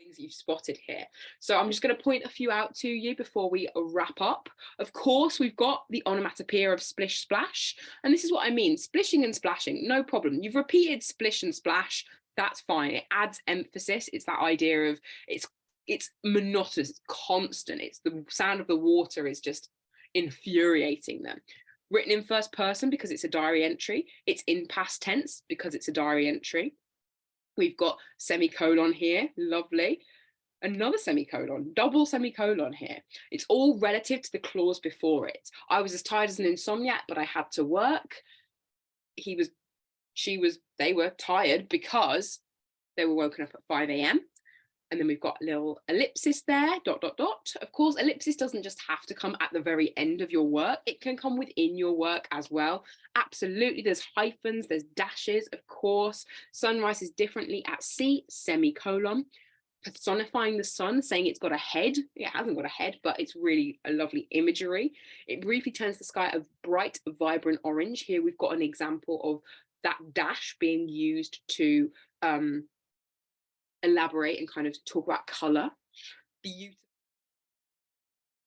things that you've spotted here. So I'm just going to point a few out to you before we wrap up. Of course, we've got the onomatopoeia of splish splash. And this is what I mean, splishing and splashing, no problem. You've repeated splish and splash, that's fine. It adds emphasis. It's that idea of it's monotonous, it's constant. It's the sound of the water is just infuriating them. Written in first person because it's a diary entry. It's in past tense because it's a diary entry. We've got semicolon here, lovely. Another semicolon, double semicolon here. It's all relative to the clause before it. I was as tired as an insomniac, but I had to work. He was, she was, they were tired because they were woken up at 5 a.m. And then we've got a little ellipsis there, dot, dot, dot. Of course, ellipsis doesn't just have to come at the very end of your work. It can come within your work as well. Absolutely, there's hyphens, there's dashes, of course. Sun rises differently at sea, semicolon. Personifying the sun, saying it's got a head. It hasn't got a head, but it's really a lovely imagery. It briefly turns the sky a bright, vibrant orange. Here we've got an example of that dash being used to elaborate and kind of talk about color. Beautiful